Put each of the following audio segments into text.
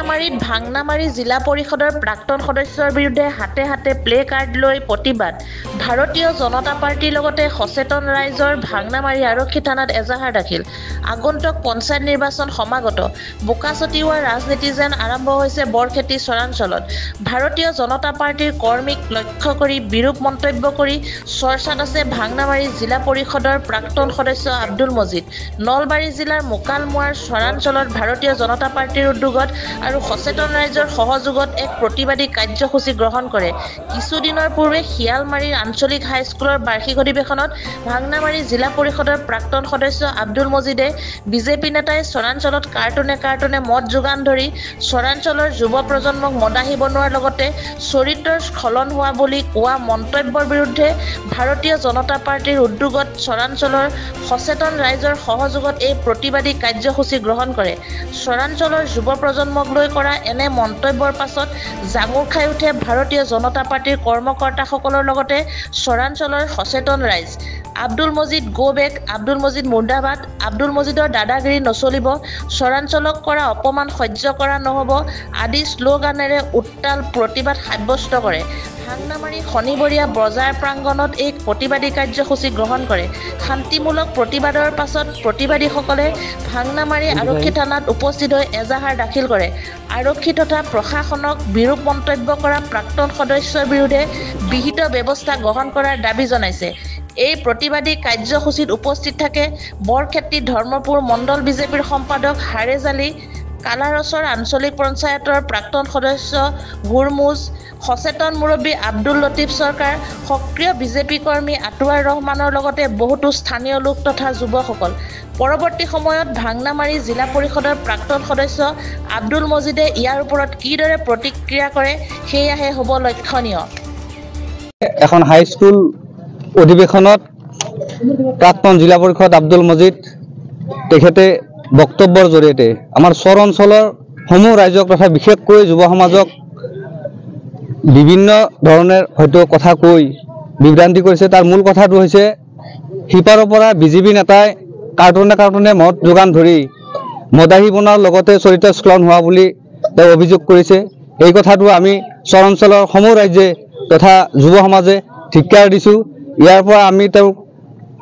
ভাংনামাৰী জিলা পৰিষদৰ প্ৰাক্তন সদস্যৰ বিৰুদ্ধে হাতে হাতে প্লে কাৰ্ড লৈ প্ৰতিবাদ। ভাৰতীয় জনতা পাৰ্টিৰ লগতে সচেতন ৰাইজৰ ভাংনামাৰী আৰক্ষী থানাত এজাহাৰ দাখিল। আগন্তুক পঞ্চায়ত নিৰ্বাচন সমাগত। বোকা ছটিওৱাৰ ৰাজনীতি যেন আৰম্ভ হৈছে বৰখেতি চৰাঞ্চলত। ভাৰতীয় জনতা পাৰ্টিৰ কৰ্মীক লক্ষ্য কৰি বিৰূপ মন্তব্য কৰি চৰ্চাত আছে ভাংনামাৰী জিলা পৰিষদৰ প্ৰাক্তন সদস্য আব্দুল মজিদ। নলবাৰী জিলাৰ মোকালমোৱাৰ চৰাঞ্চলত ভাৰতীয় জনতা পাৰ্টিৰ উদ্যোগত আৰু সচেতন ৰাইজৰ সহযোগত এক প্ৰতিবাদী কাৰ্যসূচী গ্ৰহণ কৰে। কিছুদিনৰ পূৰ্বে শিয়ালমাৰীৰ আঞ্চলিক হাইস্কুলৰ বাৰ্ষিক অধিৱেশনত ভাংনামাৰী জিলা পৰিষদৰ প্ৰাক্তন সদস্য আব্দুল মজিদে বিজেপি নেতাই চৰাঞ্চলত কাৰ্টুনে মদ যোগান ধৰি চৰাঞ্চলৰ যুৱ প্ৰজন্মক মদাহী বনোৱাৰ লগতে চৰিত্ৰৰ স্খলন হোৱা বুলি কোৱা মন্তব্যৰ বিৰুদ্ধে ভাৰতীয় জনতা পাৰ্টিৰ উদ্যোগত চৰাঞ্চলৰ সচেতন ৰাইজৰ সহযোগত এই প্ৰতিবাদী কাৰ্যসূচী গ্ৰহণ কৰে। চৰাঞ্চলৰ যুৱ প্ৰজন্মক লৈ কৰা এনে মন্তব্যৰ পাছত জাঙুৰ খাই উঠে ভাৰতীয় জনতা পাৰ্টিৰ কৰ্মকৰ্তাসকলৰ লগতে চৰাঞ্চলৰ সচেতন ৰাইজ। আব্দুল মজিদ গো বেক, আব্দুল মজিদ মুৰ্দাবাদ, আব্দুল মজিদৰ দাদাগিৰি নচলিব, চৰাঞ্চলক কৰা অপমান সহ্য কৰা নহ'ব আদি শ্লোগানেৰে উত্তাল প্ৰতিবাদ সাব্যস্ত কৰে। ভাংনামাৰী শনিবৰীয়া বজাৰ প্ৰাংগণত এই প্ৰতিবাদী কাৰ্যসূচী গ্ৰহণ কৰে। শান্তিমূলক প্ৰতিবাদৰ পাছত প্ৰতিবাদীসকলে ভাংনামাৰী আৰক্ষী থানাত উপস্থিত হৈ এজাহাৰ দাখিল কৰে। আৰক্ষী তথা প্ৰশাসনক বিৰূপ মন্তব্য কৰা প্ৰাক্তন সদস্যৰ বিৰুদ্ধে বিহিত ব্যৱস্থা গ্ৰহণ কৰাৰ দাবী জনাইছে। এই প্ৰতিবাদী কাৰ্যসূচীত উপস্থিত থাকে বৰখেতি ধৰ্মপুৰ মণ্ডল বিজেপিৰ সম্পাদক হাৰেজ আলী, কালাৰছৰ আঞ্চলিক পঞ্চায়তৰ প্ৰাক্তন সদস্য গুৰমুজ, সচেতন মুৰব্বী আব্দুল লতিফ চৰকাৰ, সক্ৰিয় বিজেপি কৰ্মী আটোৱাৰ ৰহমানৰ লগতে বহুতো স্থানীয় লোক তথা যুৱকসকল। পৰৱৰ্তী সময়ত ভাংনামাৰী জিলা পৰিষদৰ প্ৰাক্তন সদস্য আব্দুল মজিদে ইয়াৰ ওপৰত কিদৰে প্ৰতিক্ৰিয়া কৰে সেয়াহে হ'ব লক্ষণীয়। এখন হাইস্কুল অধিৱেশনত প্ৰাক্তন জিলা পৰিষদ আব্দুল মজিদ তেখেতে বক্তব্যৰ জৰিয়তে আমাৰ চৰ অঞ্চলৰ সমূহ ৰাইজক তথা বিশেষকৈ যুৱ সমাজক বিভিন্ন ধৰণৰ হয়তো কথা কৈ বিভ্ৰান্তি কৰিছে। তাৰ মূল কথাটো হৈছে সিপাৰৰ পৰা বিজেপি নেতাই কাৰ্টুনে মদ যোগান ধৰি মদাহী বনোৱাৰ লগতে চৰিত্ৰ স্খলন হোৱা বুলি তেওঁ অভিযোগ কৰিছে। এই কথাটো আমি চৰ অঞ্চলৰ সমূহ ৰাইজে তথা যুৱ সমাজে ধিক্কাৰ দিছোঁ। ইয়াৰ পৰা আমি তেওঁক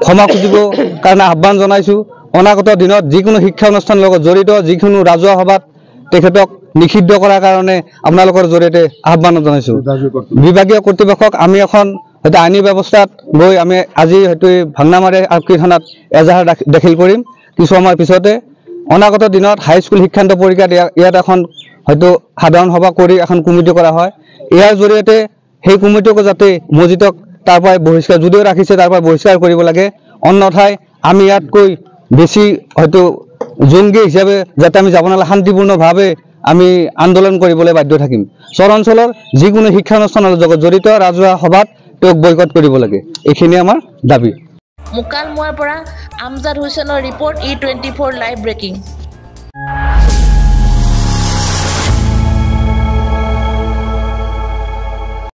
ক্ষমা খুজিব কাৰণে আহ্বান জনাইছোঁ। অনাগত দিনত যিকোনো শিক্ষা অনুষ্ঠানৰ লগত জড়িত যিকোনো ৰাজহুৱা সভাত তেখেতক নিষিদ্ধ কৰাৰ কাৰণে আপোনালোকৰ জৰিয়তে আহ্বান জনাইছোঁ। বিভাগীয় কৰ্তৃপক্ষক আমি এখন হয়তো আইনী ব্যৱস্থাত গৈ আমি আজি হয়তো ভাংনামাৰী আৰক্ষী থানাত এজাহাৰ দাখিল কৰিম। কিছু সময়ৰ পিছতে অনাগত দিনত হাইস্কুল শিক্ষান্ত পৰীক্ষাত ইয়াত এখন হয়তো সাধাৰণ সভা কৰি এখন কমিটি কৰা হয়। ইয়াৰ জৰিয়তে সেই কমিটিকো যাতে মজিদক তাৰ পৰাই বহিষ্কাৰ, যদিও ৰাখিছে তাৰ পৰা বহিষ্কাৰ কৰিব লাগে। অন্যথাই আমি ইয়াতকৈ বেছি হয়তো জংগী হিচাপে যাতে আমি যাব নালাগে, শান্তিপূৰ্ণভাৱে আমি আন্দোলন কৰিবলৈ বাধ্য থাকিম। চৰ অঞ্চলৰ যিকোনো শিক্ষা অনুষ্ঠানৰ লগত জড়িত ৰাজহুৱা সভাত তেওঁক বয়কট কৰিব লাগে, এইখিনি আমাৰ দাবী। মোকালমোৱাৰ পৰা আমজাদ হুছেইনৰ ৰিপৰ্ট E24 লাইভ ব্ৰেকিং।